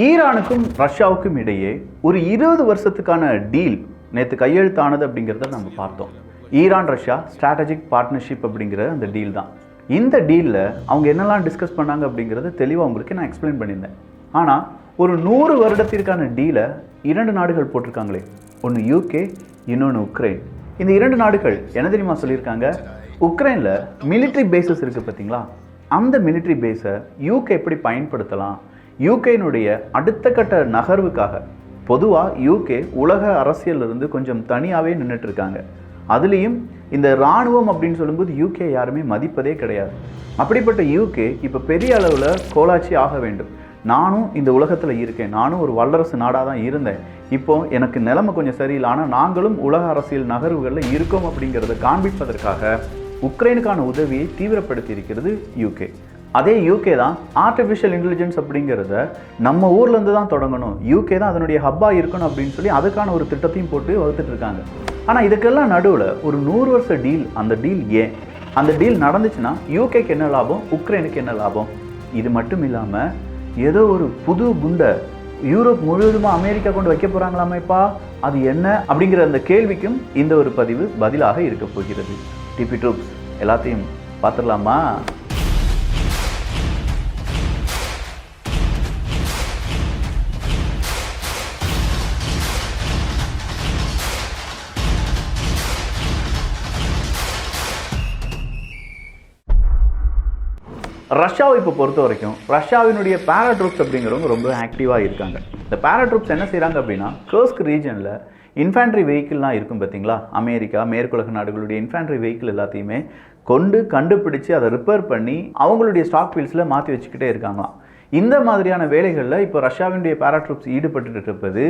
ஈரானுக்கும் ரஷ்யாவுக்கும் இடையே ஒரு 20 வருஷத்துக்கான டீல் நேற்று கையெழுத்தானது அப்படிங்கிறத நம்ம பார்த்தோம். ஈரான் ரஷ்யா ஸ்ட்ராட்டஜிக் பார்ட்னர்ஷிப் அப்படிங்கிற அந்த டீல் தான். இந்த டீலில் அவங்க என்னெல்லாம் டிஸ்கஸ் பண்ணாங்க அப்படிங்கிறத தெளிவாக உங்களுக்கு நான் எக்ஸ்பிளைன் பண்ணியிருந்தேன். ஆனால் ஒரு 100 வருடத்திற்கான டீலை 2 நாடுகள் போட்டிருக்காங்களே, ஒன்று யூகே, இன்னொன்று உக்ரைன். இந்த 2 நாடுகள் என்ன தெரியுமா சொல்லியிருக்காங்க? உக்ரைனில் மிலிட்ரி பேஸஸ் இருக்குது பார்த்தீங்களா, அந்த மிலிட்ரி பேஸை யூகே எப்படி பயன்படுத்தலாம், யூகேனுடைய அடுத்த கட்ட நகர்வுக்காக. பொதுவாக யூகே உலக அரசியலிருந்து கொஞ்சம் தனியாகவே நின்றுட்டு இருக்காங்க. அதுலேயும் இந்த இராணுவம் அப்படின்னு சொல்லும்போது யூகே யாருமே மதிப்பதே கிடையாது. அப்படிப்பட்ட யூகே இப்போ பெரிய அளவில் கோலாட்சி ஆக வேண்டும். நானும் இந்த உலகத்தில் இருக்கேன், நானும் ஒரு வல்லரசு நாடாக தான் இருந்தேன், இப்போ எனக்கு நிலைமை கொஞ்சம் சரியில்லை, ஆனால் நாங்களும் உலக அரசியல் நகர்வுகளில் இருக்கோம் அப்படிங்கிறத காண்பிப்பதற்காக உக்ரைனுக்கான உதவியை தீவிரப்படுத்தி இருக்கிறது யூகே. அதே யூகே தான் ஆர்டிஃபிஷியல் இன்டெலிஜென்ஸ் அப்படிங்கிறத நம்ம ஊர்லேருந்து தான் தொடங்கணும், யூகே தான் அதனுடைய ஹப்பாக இருக்கணும் அப்படின்னு சொல்லி அதுக்கான ஒரு திட்டத்தையும் போட்டு வகுத்துட்டு இருக்காங்க. ஆனால் இதுக்கெல்லாம் நடுவில் ஒரு 100 வருஷ டீல். அந்த டீல் ஏன்? அந்த டீல் நடந்துச்சுன்னா யூகேக்கு என்ன லாபம், உக்ரைனுக்கு என்ன லாபம்? இது மட்டும் இல்லாமல் ஏதோ ஒரு புது குண்டை யூரோப் முழுவதுமாக அமெரிக்கா கொண்டு வைக்க போகிறாங்களாமேப்பா, அது என்ன அப்படிங்கிற அந்த கேள்விக்கும் இந்த ஒரு பதிவு பதிலாக இருக்க போகிறது. டிபி ட்ரூப்ஸ் எல்லாத்தையும் பார்த்துடலாமா? ரஷ்யாவை இப்போ பொறுத்த வரைக்கும் ரஷ்யாவினுடைய பேராட்ரூப்ஸ் அப்படிங்கிறவங்க ரொம்ப ஆக்டிவாக இருக்காங்க. இந்த பேராட்ரூப்ஸ் என்ன செய்கிறாங்க அப்படின்னா, கர்ஸ்க் ரீஜனில் இன்ஃபேண்ட்ரி வெஹிக்கிள்லாம் இருக்கும் பார்த்தீங்களா, அமெரிக்கா மேற்குலக நாடுகளுடைய இன்ஃபேண்ட்ரி வெஹிக்கிள் எல்லாத்தையுமே கண்டுபிடிச்சு அதை ரிப்பேர் பண்ணி அவங்களுடைய ஸ்டாக் ஃபீல்ட்ஸில் மாற்றி வச்சுக்கிட்டே இருக்காங்களாம். இந்த மாதிரியான வேலைகளில் இப்போ ரஷ்யாவினுடைய பேராட்ரூப்ஸ் ஈடுபட்டு இருப்பது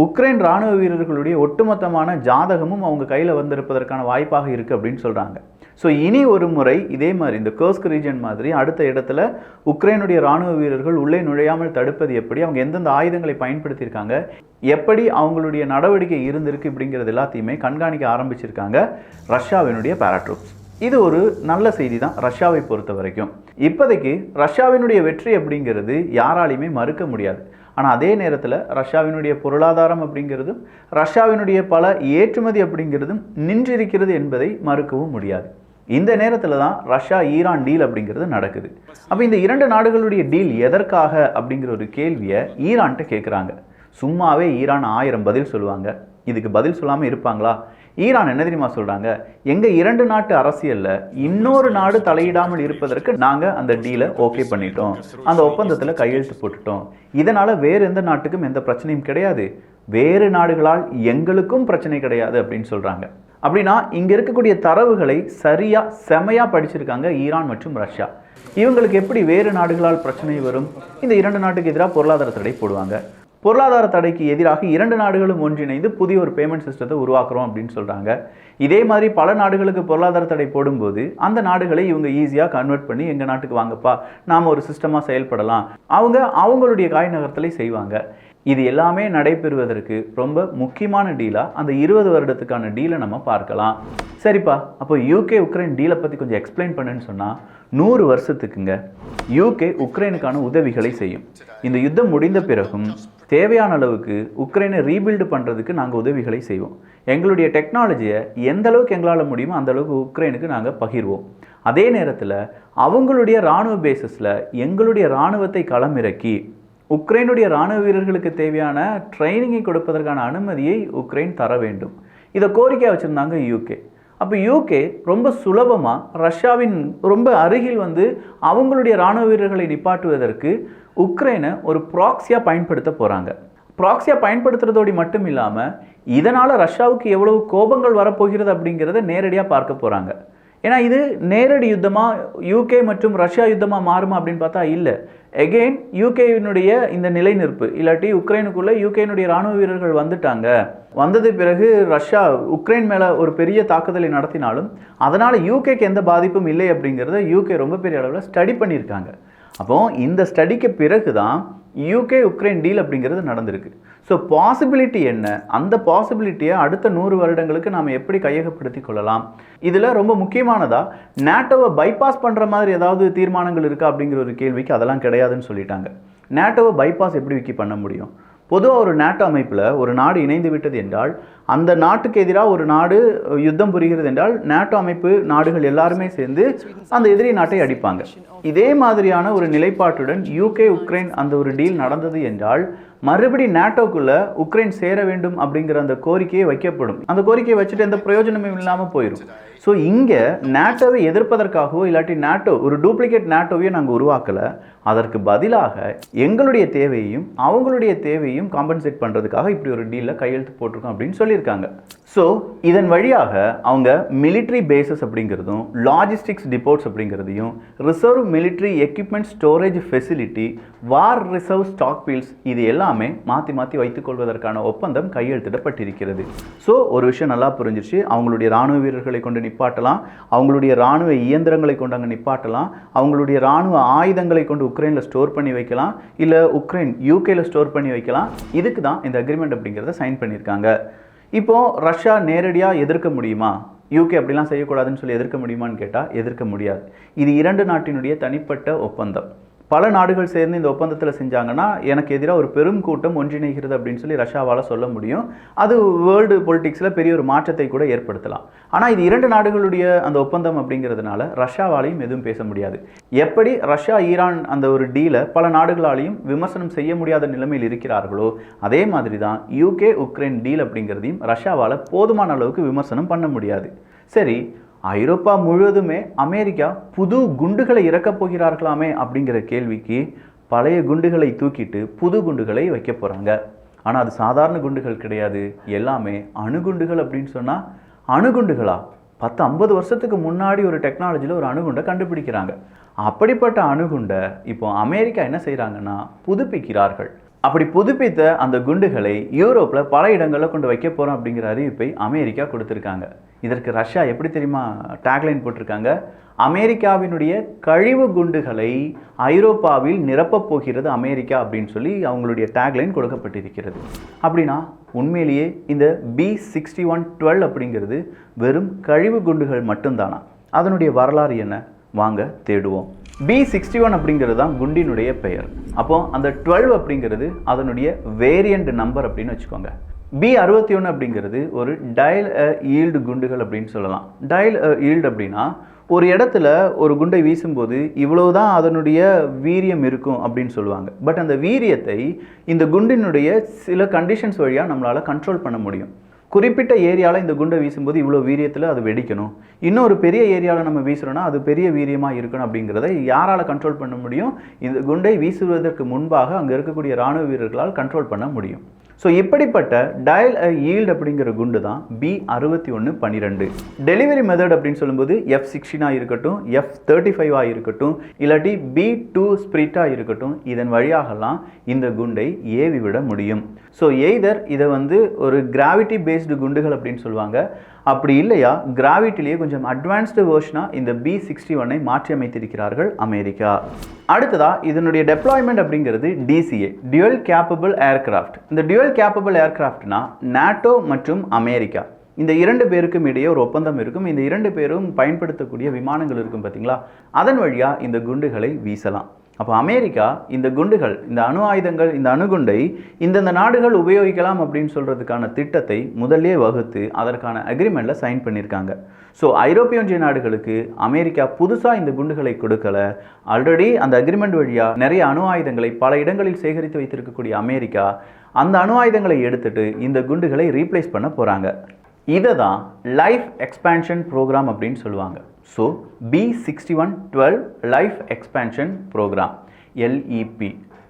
உக்ரைன் இராணுவ வீரர்களுடைய ஒட்டுமொத்தமான ஜாதகமும் அவங்க கையில் வந்திருப்பதற்கான வாய்ப்பாக இருக்குது அப்படின்னு சொல்கிறாங்க. ஸோ இனி ஒரு முறை இதே மாதிரி இந்த கர்ஸ்க் ரீஜன் மாதிரி அடுத்த இடத்துல உக்ரைனுடைய இராணுவ வீரர்கள் உள்ளே நுழையாமல் தடுப்பது எப்படி, அவங்க எந்தெந்த ஆயுதங்களை பயன்படுத்தியிருக்காங்க, எப்படி அவங்களுடைய நடவடிக்கை இருந்திருக்கு இப்படிங்கிறது எல்லாத்தையுமே கண்காணிக்க ஆரம்பிச்சிருக்காங்க ரஷ்யாவினுடைய பேராட்ரூப்ஸ். இது ஒரு நல்ல செய்தி தான் ரஷ்யாவை பொறுத்த வரைக்கும். இப்போதைக்கு ரஷ்யாவினுடைய வெற்றி அப்படிங்கிறது யாராலையுமே மறுக்க முடியாது. ஆனால் அதே நேரத்தில் ரஷ்யாவினுடைய பொருளாதாரம் அப்படிங்கிறதும் ரஷ்யாவினுடைய பல ஏற்றுமதி அப்படிங்கிறதும் நின்றிருக்கிறது என்பதை மறுக்கவும் முடியாது. இந்த நேரத்தில் தான் ரஷ்யா ஈரான் டீல் அப்படிங்கிறது நடக்குது. அப்போ இந்த 2 நாடுகளுடைய டீல் எதற்காக அப்படிங்கிற ஒரு கேள்வியை ஈரான்கிட்ட கேட்குறாங்க. சும்மாவே ஈரான் 1000 பதில் சொல்லுவாங்க, இதுக்கு பதில் சொல்லாமல் இருப்பாங்களா? ஈரான் என்ன தெரியுமா சொல்கிறாங்க? எங்கள் 2 நாட்டு அரசியலில் இன்னொரு நாடு தலையிடாமல் இருப்பதற்கு நாங்கள் அந்த டீலை ஓகே பண்ணிட்டோம், அந்த ஒப்பந்தத்தில் கையெழுத்து போட்டுட்டோம். இதனால் வேறு எந்த நாட்டுக்கும் எந்த பிரச்சனையும் கிடையாது, வேறு நாடுகளால் எங்களுக்கும் பிரச்சனை கிடையாது அப்படின்னு சொல்கிறாங்க. அப்படின்னா இங்கே இருக்கக்கூடிய தரவுகளை சரியாக செமையாக படிச்சிருக்காங்க ஈரான் மற்றும் ரஷ்யா. இவங்களுக்கு எப்படி வேறு நாடுகளால் பிரச்சனை வரும்? இந்த 2 நாட்டுக்கு எதிராக பொருளாதார தடை போடுவாங்க. பொருளாதார தடைக்கு எதிராக 2 நாடுகளும் ஒன்றிணைந்து புதிய ஒரு பேமெண்ட் சிஸ்டத்தை உருவாக்குறோம் அப்படின்னு சொல்கிறாங்க. இதே மாதிரி பல நாடுகளுக்கு பொருளாதார தடை போடும்போது அந்த நாடுகளை இவங்க ஈஸியாக கன்வெர்ட் பண்ணி எங்கள் நாட்டுக்கு வாங்கப்பா, நாம் ஒரு சிஸ்டமாக செயல்படலாம், அவங்களுடைய காய் நகர்த்தலை செய்வாங்க. இது எல்லாமே நடைபெறுவதற்கு ரொம்ப முக்கியமான டீலாக அந்த 20 வருடத்துக்கான டீலை நம்ம பார்க்கலாம். சரிப்பா, அப்போ யூகே உக்ரைன் டீலை பற்றி கொஞ்சம் எக்ஸ்பிளைன் பண்ணுன்னு சொன்னால், 100 வருஷத்துக்குங்க யூகே உக்ரைனுக்கான உதவிகளை செய்யும். இந்த யுத்தம் முடிந்த பிறகும் தேவையான அளவுக்கு உக்ரைனை ரீபில்டு பண்ணுறதுக்கு நாங்கள் உதவிகளை செய்வோம். எங்களுடைய டெக்னாலஜியை எந்த அளவுக்கு எங்களால் முடியுமோ அந்த அளவுக்கு உக்ரைனுக்கு நாங்கள் பகிர்வோம். அதே நேரத்தில் அவங்களுடைய இராணுவ பேஸஸில் எங்களுடைய இராணுவத்தை களமிறக்கி உக்ரைனுடைய இராணுவ வீரர்களுக்கு தேவையான ட்ரைனிங்கை கொடுப்பதற்கான அனுமதியை உக்ரைன் தர வேண்டும். இதை கோரிக்கையாக வச்சுருந்தாங்க யூகே. அப்போ யூகே ரொம்ப சுலபமாக ரஷ்யாவின் ரொம்ப அருகில் வந்து அவங்களுடைய இராணுவ வீரர்களை நிப்பாட்டுவதற்கு உக்ரைனை ஒரு ப்ராக்ஸியாக பயன்படுத்த போகிறாங்க. ப்ராக்ஸியாக பயன்படுத்துறதோடு மட்டும் இல்லாமல் இதனால் ரஷ்யாவுக்கு எவ்வளவு கோபங்கள் வரப்போகிறது அப்படிங்கிறத நேரடியாக பார்க்க போகிறாங்க. ஏன்னா இது நேரடி யுத்தமாக யூகே மற்றும் ரஷ்யா யுத்தமாக மாறுமா அப்படின்னு பார்த்தா இல்லை. எகெயின் யூகேனுடைய இந்த நிலைநிற்பு இல்லாட்டி உக்ரைனுக்குள்ளே யூகேனுடைய இராணுவ வீரர்கள் வந்தது பிறகு ரஷ்யா உக்ரைன் மேலே ஒரு பெரிய தாக்குதலை நடத்தினாலும் அதனால் யூகேக்கு எந்த பாதிப்பும் இல்லை அப்படிங்கிறத யூகே ரொம்ப பெரிய அளவில் ஸ்டடி பண்ணியிருக்காங்க. அப்போது இந்த ஸ்டடிக்கு பிறகு தான் யூகே உக்ரைன் டீல் அப்படிங்கிறது நடந்திருக்கு. ஸோ பாசிபிலிட்டி என்ன, அந்த பாசிபிலிட்டியை அடுத்த 100 வருடங்களுக்கு நாம் எப்படி கையகப்படுத்தி கொள்ளலாம்? இதில் ரொம்ப முக்கியமானதாக நேட்டோவை பைபாஸ் பண்ணுற மாதிரி ஏதாவது தீர்மானங்கள் இருக்கா அப்படிங்கிற ஒரு கேள்விக்கு அதெல்லாம் கிடையாதுன்னு சொல்லிட்டாங்க. நேட்டோவை பைபாஸ் எப்படி விக்கி பண்ண முடியும்? பொதுவாக ஒரு நேட்டோ அமைப்பில் ஒரு நாடு இணைந்து விட்டது என்றால் அந்த நாட்டுக்கு எதிராக ஒரு நாடு யுத்தம் புரிகிறது என்றால் நேட்டோ அமைப்பு நாடுகள் எல்லாருமே சேர்ந்து அந்த எதிரி நாட்டை அடிப்பாங்க. இதே மாதிரியான ஒரு நிலைப்பாட்டுடன் யூகே உக்ரைன் அந்த ஒரு டீல் நடந்தது என்றால் மறுபடி நேட்டோக்குள்ள உக்ரைன் சேர வேண்டும் அப்படிங்கிற அந்த கோரிக்கையை வைக்கப்படும். அந்த கோரிக்கையை வச்சுட்டு எந்த பிரயோஜனமும் இல்லாமல் போயிடும். ஸோ இங்கே நேட்டோவை எதிர்ப்பதற்காகவோ இல்லாட்டி நேட்டோ ஒரு டூப்ளிகேட் நேட்டோவையும் நாங்கள் உருவாக்கலை. அதற்கு பதிலாக எங்களுடைய தேவையையும் அவங்களுடைய தேவையும் காம்பன்சேட் பண்ணுறதுக்காக இப்படி ஒரு டீலில் கையெழுத்து போட்டிருக்கோம் அப்படின்னு சொல்லியிருக்காங்க. ஸோ இதன் வழியாக அவங்க மிலிட்ரி பேசஸ் அப்படிங்கிறதும் லாஜிஸ்டிக்ஸ் டிப்போர்ட்ஸ் அப்படிங்கிறதையும் reserve military equipment storage facility war reserve stockpiles இது எல்லாமே மாற்றி மாற்றி வைத்துக்கொள்வதற்கான ஒப்பந்தம் கையெழுத்திடப்பட்டிருக்கிறது. ஸோ ஒரு விஷயம் நல்லா புரிஞ்சிருச்சு. அவங்களுடைய இராணுவ வீரர்களை கொண்டு நிப்பாட்டலாம், அவங்களுடைய இராணுவ இயந்திரங்களை கொண்டு அங்கே நிப்பாட்டலாம், அவங்களுடைய இராணுவ ஆயுதங்களை கொண்டு உக்ரைனில் ஸ்டோர் பண்ணி வைக்கலாம், இல்லை உக்ரைன் யூகேல ஸ்டோர் பண்ணி வைக்கலாம். இதுக்கு தான் இந்த அக்ரிமெண்ட் அப்படிங்கிறத சைன் பண்ணியிருக்காங்க. இப்போது ரஷ்யா நேரடியாக எதிர்க்க முடியுமா? யூகே அப்படிலாம் செய்யக்கூடாதுன்னு சொல்லி எதிர்க்க முடியுமான்னு கேட்டால் எதிர்க்க முடியாது. இது இரண்டு நாட்டினுடைய தனிப்பட்ட ஒப்பந்தம். பல நாடுகள் சேர்ந்து இந்த ஒப்பந்தத்தில் செஞ்சாங்கன்னா எனக்கு எதிராக ஒரு பெரும் கூட்டம் ஒன்றிணைகிறது அப்படின்னு சொல்லி ரஷ்யாவால் சொல்ல முடியும். அது வேர்ல்டு பொலிட்டிக்ஸில் பெரிய ஒரு மாற்றத்தை கூட ஏற்படுத்தலாம். ஆனால் இது இரண்டு நாடுகளுடைய அந்த ஒப்பந்தம் அப்படிங்கிறதுனால ரஷ்யாவாலையும் எதுவும் பேச முடியாது. எப்படி ரஷ்யா ஈரான் அந்த ஒரு டீலை பல நாடுகளாலையும் விமர்சனம் செய்ய முடியாத நிலைமையில் இருக்கிறார்களோ அதே மாதிரி தான் யூகே உக்ரைன் டீல் அப்படிங்கிறதையும் ரஷ்யாவால் போதுமான அளவுக்கு விமர்சனம் பண்ண முடியாது. சரி, ஐரோப்பா முழுவதுமே அமெரிக்கா புது குண்டுகளை இறக்கப் போகிறார்களாமே அப்படிங்கிற கேள்விக்கு பழைய குண்டுகளை தூக்கிட்டு புது குண்டுகளை வைக்க போகிறாங்க. ஆனால் அது சாதாரண குண்டுகள் கிடையாது, எல்லாமே அணுகுண்டுகள். அப்படின்னு சொன்னால் அணுகுண்டுகளா? 10-50 வருஷத்துக்கு முன்னாடி ஒரு டெக்னாலஜியில் ஒரு அணுகுண்டை கண்டுபிடிக்கிறாங்க. அப்படிப்பட்ட அணுகுண்டை இப்போ அமெரிக்கா என்ன செய்கிறாங்கன்னா புதுப்பிக்கிறார்கள். அப்படி புதுப்பித்த அந்த குண்டுகளை யூரோப்பில் பல இடங்களில் கொண்டு வைக்க போகிறோம் அப்படிங்கிற அறிவிப்பை அமெரிக்கா கொடுத்துருக்காங்க. இதற்கு ரஷ்யா எப்படி தெரியுமா டேக்லைன் போட்டிருக்காங்க? அமெரிக்காவினுடைய கழிவு குண்டுகளை ஐரோப்பாவில் நிரப்பப் போகிறது அமெரிக்கா அப்படின்னு சொல்லி அவங்களுடைய டேக்லைன் கொடுக்கப்பட்டிருக்கிறது. அப்படின்னா உண்மையிலேயே இந்த B6112 அப்படிங்கிறது வெறும் கழிவு குண்டுகள் மட்டும்தானா? அதனுடைய வரலாறு என்ன? வாங்க தேடுவோம். B61 அப்படிங்கிறது தான் குண்டினுடைய பெயர். அப்போ அந்த 12 அப்படிங்கிறது அதனுடைய வேரியண்ட் நம்பர் அப்படின்னு வச்சுக்கோங்க. B61 அப்படிங்கிறது ஒரு டயல் ஈல்டு குண்டுகள் அப்படின்னு சொல்லலாம். டயல் ஈல்டு அப்படின்னா ஒரு இடத்துல ஒரு குண்டை வீசும்போது இவ்வளவுதான் அதனுடைய வீரியம் இருக்கும் அப்படின்னு சொல்லுவாங்க. பட் அந்த வீரியத்தை இந்த குண்டினுடைய சில கண்டிஷன்ஸ் வழியாக நம்மளால் கண்ட்ரோல் பண்ண முடியும். குறிப்பிட்ட ஏரியாவில் இந்த குண்டை வீசும்போது இவ்வளோ வீரியத்தில் அது வெடிக்கணும், இன்னொரு பெரிய ஏரியாவில் நம்ம வீசுகிறோன்னா அது பெரிய வீரியமாக இருக்கணும் அப்படிங்கிறத யாரால் கண்ட்ரோல் பண்ண முடியும்? இந்த குண்டை வீசுவதற்கு முன்பாக அங்கே இருக்கக்கூடிய இராணுவ வீரர்களால் கண்ட்ரோல் பண்ண முடியும். ஸோ இப்படிப்பட்ட டயல் ஈல்டு அப்படிங்கிற குண்டு தான் B6112. டெலிவரி மெத்தட் அப்படின்னு சொல்லும்போது F16 இருக்கட்டும், F35 இருக்கட்டும், இல்லாட்டி B2 ஸ்பிரிட்டாக இருக்கட்டும், இதன் வழியாகலாம் இந்த குண்டை ஏவி விட முடியும். ஸோ எய்தர் இதை ஒரு கிராவிட்டி பேஸ்டு குண்டுகள் அப்படின்னு சொல்லுவாங்க, அப்படி இல்லையா கிராவிட்டிலேயே கொஞ்சம் அட்வான்ஸ்டு வேர்ஷனாக இந்த B61 மாற்றி அமைத்திருக்கிறார்கள் அமெரிக்கா. அடுத்ததா இதனுடைய டெப்ளாய்மெண்ட் அப்படிங்கிறது DCA, டியூவல் கேப்பபிள் ஏர்கிராஃப்ட். இந்த டியூவல் கேப்பபிள் ஏர்கிராஃப்ட்னா நாட்டோ மற்றும் அமெரிக்கா இந்த இரண்டு பேருக்கும் இடையே ஒரு ஒப்பந்தம் இருக்கும். இந்த இரண்டு பேரும் பயன்படுத்தக்கூடிய விமானங்கள் இருக்கும் பார்த்தீங்களா, அதன் வழியாக இந்த குண்டுகளை வீசலாம். அப்போ அமெரிக்கா இந்த குண்டுகள், இந்த அணு ஆயுதங்கள், இந்த அணுகுண்டை இந்தந்த நாடுகள் உபயோகிக்கலாம் அப்படின்னு சொல்கிறதுக்கான திட்டத்தை முதல்லே வகுத்து அதற்கான அக்ரிமெண்ட்டில் சைன் பண்ணியிருக்காங்க. ஸோ ஐரோப்பிய ஒன்றிய நாடுகளுக்கு அமெரிக்கா புதுசாக இந்த குண்டுகளை கொடுக்கலை. ஆல்ரெடி அந்த அக்ரிமெண்ட் வழியாக நிறைய அணு ஆயுதங்களை பல இடங்களில் சேகரித்து வைத்திருக்கக்கூடிய அமெரிக்கா அந்த அணு ஆயுதங்களை எடுத்துட்டு இந்த குண்டுகளை ரீப்ளேஸ் பண்ண போகிறாங்க. இதை தான் லைஃப் எக்ஸ்பேன்ஷன் ப்ரோக்ராம் அப்படின்னு சொல்லுவாங்க. So B6112 life expansion program, LEP.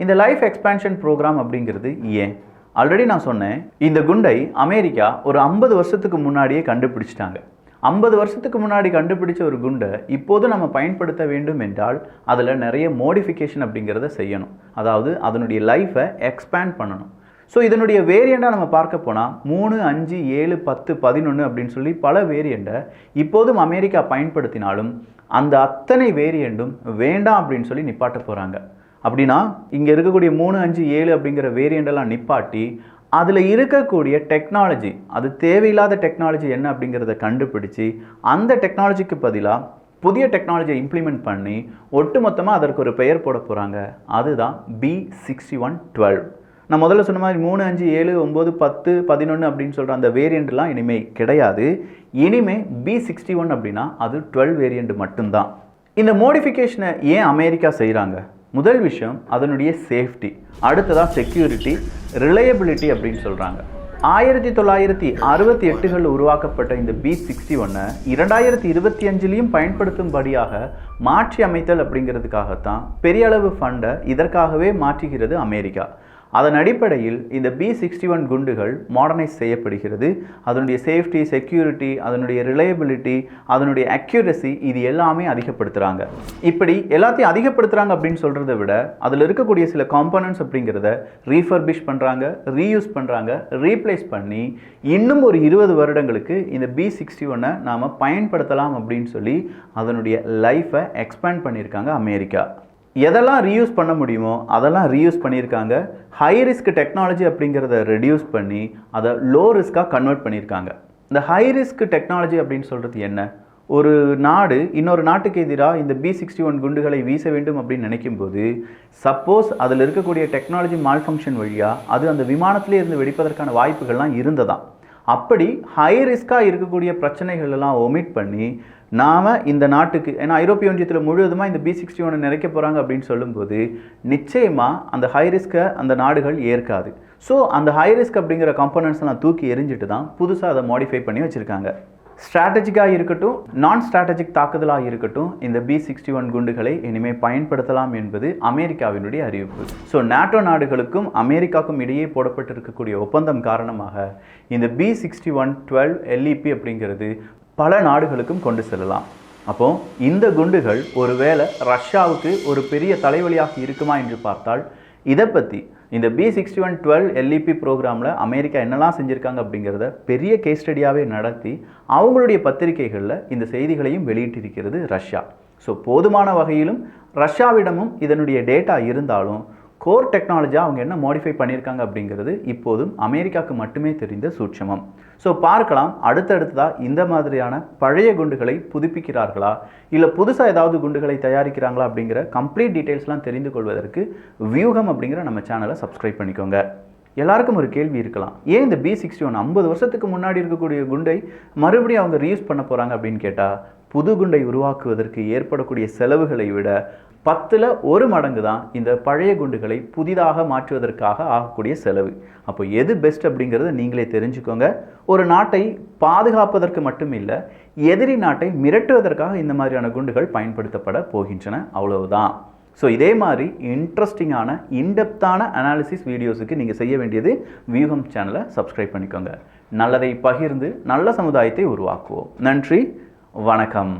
இந்த லைஃப் எக்ஸ்பேன்ஷன் ப்ரோக்ராம் அப்படிங்கிறது ஏன்? ஆல்ரெடி நான் சொன்னேன், இந்த குண்டை அமெரிக்கா ஒரு 50 வருஷத்துக்கு முன்னாடியே கண்டுபிடிச்சிட்டாங்க. 50 வருஷத்துக்கு முன்னாடி கண்டுபிடிச்ச ஒரு குண்டை இப்போது நம்ம பயன்படுத்த வேண்டும் என்றால் அதில் நிறைய மோடிஃபிகேஷன் அப்படிங்கிறத செய்யணும். அதாவது அதனுடைய லைஃப்பை எக்ஸ்பேண்ட் பண்ணணும். ஸோ இதனுடைய வேரியண்ட்டாக நம்ம பார்க்க போனால் 3, 5, 7, 10, 11 அப்படின்னு சொல்லி பல வேரியண்ட்டை இப்போதும் அமெரிக்கா பயன்படுத்தினாலும் அந்த அத்தனை வேரியண்ட்டும் வேண்டாம் அப்படின்னு சொல்லி நிப்பாட்ட போகிறாங்க. அப்படின்னா இங்கே இருக்கக்கூடிய 3, 5, 7 அப்படிங்கிற வேரியண்டெல்லாம் நிப்பாட்டி அதில் இருக்கக்கூடிய டெக்னாலஜி, அது தேவையில்லாத டெக்னாலஜி என்ன அப்படிங்கிறத கண்டுபிடிச்சி அந்த டெக்னாலஜிக்கு பதிலாக புதிய டெக்னாலஜியை இம்ப்ளிமெண்ட் பண்ணி ஒட்டுமொத்தமாக அதற்கு ஒரு பெயர் போட போகிறாங்க. அதுதான் B6112. நான் முதல்ல சொன்ன மாதிரி 3, 5, 7, 9, 10, 11 அப்படின்னு சொல்கிற அந்த வேரியண்ட்லாம் இனிமேல் கிடையாது. இனிமேல் B61 அப்படின்னா அது 12 வேரியண்ட் மட்டும்தான். இந்த மோடிஃபிகேஷனை ஏன் அமெரிக்கா செய்கிறாங்க? முதல் விஷயம் அதனுடைய சேஃப்டி, அடுத்ததாக செக்யூரிட்டி, ரிலையபிலிட்டி அப்படின்னு சொல்கிறாங்க. 1968களில் உருவாக்கப்பட்ட இந்த B61 2025லையும் பயன்படுத்தும்படியாக மாற்றி அமைத்தல் அப்படிங்கிறதுக்காகத்தான் பெரிய அளவு ஃபண்டை இதற்காகவே மாற்றுகிறது அமெரிக்கா. அதன் அடிப்படையில் இந்த B61 குண்டுகள் மாடர்னைஸ் செய்யப்படுகிறது. அதனுடைய சேஃப்டி, செக்யூரிட்டி, அதனுடைய ரிலையபிலிட்டி, அதனுடைய அக்யூரசி இது எல்லாமே அதிகப்படுத்துகிறாங்க. இப்படி எல்லாத்தையும் அதிகப்படுத்துகிறாங்க அப்படின்னு சொல்கிறத விட அதில் இருக்கக்கூடிய சில காம்போனன்ட்ஸ் அப்படிங்கிறத ரீஃபர்பிஷ் பண்ணுறாங்க, ரீயூஸ் பண்ணுறாங்க, ரீப்ளேஸ் பண்ணி இன்னும் ஒரு 20 வருடங்களுக்கு இந்த B61 நாம் பயன்படுத்தலாம் அப்படின்னு சொல்லி அதனுடைய லைஃப்பை எக்ஸ்பேண்ட் பண்ணியிருக்காங்க அமெரிக்கா. எதெல்லாம் ரீயூஸ் பண்ண முடியுமோ அதெல்லாம் ரீயூஸ் பண்ணியிருக்காங்க. ஹை ரிஸ்க் டெக்னாலஜி அப்படிங்கிறத ரெடியூஸ் பண்ணி அதை லோ ரிஸ்க்காக கன்வெர்ட் பண்ணியிருக்காங்க. இந்த ஹை ரிஸ்க் டெக்னாலஜி அப்படின்னு சொல்கிறது என்ன? ஒரு நாடு இன்னொரு நாட்டுக்கு எதிராக இந்த B61 குண்டுகளை வீச வேண்டும் அப்படின்னு நினைக்கும்போது சப்போஸ் அதில் இருக்கக்கூடிய டெக்னாலஜி மால்ஃபங்க்ஷன் வழியாக அது அந்த விமானத்திலே இருந்து வெடிப்பதற்கான வாய்ப்புகள்லாம் இருந்ததாம். அப்படி ஹை ரிஸ்க்காக இருக்கக்கூடிய பிரச்சனைகள் எல்லாம் ஒமிட் பண்ணி நாம் இந்த நாட்டுக்கு, ஏன்னா ஐரோப்பிய ஒன்றியத்தில் முழுவதுமாக இந்த B61 நிறைக்க போகிறாங்க அப்படின்னு சொல்லும்போது நிச்சயமாக அந்த ஹை ரிஸ்க்கை அந்த நாடுகள் ஏற்காது. ஸோ அந்த ஹை ரிஸ்க் அப்படிங்கிற காம்போனன்ட்ஸ்லாம் தூக்கி எரிஞ்சிட்டு தான் புதுசாக அதை மாடிஃபை பண்ணி வச்சுருக்காங்க. ஸ்ட்ராட்டஜிக்காக இருக்கட்டும், நான் ஸ்ட்ராட்டஜிக் தாக்குதலாக இருக்கட்டும், இந்த B61 குண்டுகளை இனிமேல் பயன்படுத்தலாம் என்பது அமெரிக்காவினுடைய அறிவிப்பு. ஸோ நேட்டோ நாடுகளுக்கும் அமெரிக்காவுக்கும் இடையே போடப்பட்டிருக்கக்கூடிய ஒப்பந்தம் காரணமாக இந்த B6112 LEP அப்படிங்கிறது பல நாடுகளுக்கும் கொண்டு செல்லலாம். அப்போது இந்த குண்டுகள் ஒருவேளை ரஷ்யாவுக்கு ஒரு பெரிய தலைவலியாக இருக்குமா என்று பார்த்தால் இதை பற்றி இந்த B6112 LEP ப்ரோக்ராமில் அமெரிக்கா என்னெல்லாம் செஞ்சுருக்காங்க அப்படிங்கிறத பெரிய கேஸ் ஸ்டடியாகவே நடத்தி அவங்களுடைய பத்திரிகைகளில் இந்த செய்திகளையும் வெளியிட்டிருக்கிறது ரஷ்யா. ஸோ போதுமான வகையிலும் ரஷ்யாவிடமும் இதனுடைய டேட்டா இருந்தாலும் கோர் டெக்னாலஜியாக அவங்க என்ன மாடிஃபை பண்ணியிருக்காங்க அப்படிங்கிறது இப்போதும் அமெரிக்காவுக்கு மட்டுமே தெரிந்த சூட்சமம். ஸோ பார்க்கலாம் அடுத்தடுத்ததாக இந்த மாதிரியான பழைய குண்டுகளை புதுப்பிக்கிறார்களா, இல்லை புதுசாக ஏதாவது குண்டுகளை தயாரிக்கிறாங்களா அப்படிங்கிற கம்ப்ளீட் டீட்டெயில்ஸ்லாம் தெரிந்து கொள்வதற்கு வியூகம் அப்படிங்கிற நம்ம சேனலை சப்ஸ்கிரைப் பண்ணிக்கோங்க. எல்லாருக்கும் ஒரு கேள்வி இருக்கலாம், ஏன் இந்த B61 50 வருஷத்துக்கு முன்னாடி இருக்கக்கூடிய குண்டை மறுபடியும் அவங்க ரீயூஸ் பண்ண போகிறாங்க அப்படின்னு கேட்டால், புது குண்டை உருவாக்குவதற்கு ஏற்படக்கூடிய செலவுகளை விட 10ல் 1 மடங்கு தான் இந்த பழைய குண்டுகளை புதிதாக மாற்றுவதற்காக ஆகக்கூடிய செலவு. அப்போ எது பெஸ்ட் அப்படிங்கிறத நீங்களே தெரிஞ்சுக்கோங்க. ஒரு நாட்டை பாதுகாப்பதற்கு மட்டும் இல்லை, எதிரி நாட்டை மிரட்டுவதற்காக இந்த மாதிரியான குண்டுகள் பயன்படுத்தப்பட போகின்றன, அவ்வளவுதான். ஸோ இதே மாதிரி இன்ட்ரெஸ்டிங்கான இன்டெப்த்தான அனாலிசிஸ் வீடியோஸுக்கு நீங்கள் செய்ய வேண்டியது வியூகம் சேனலை சப்ஸ்கிரைப் பண்ணிக்கோங்க. நல்லதை பகிர்ந்து நல்ல சமுதாயத்தை உருவாக்குவோம். நன்றி, வணக்கம்.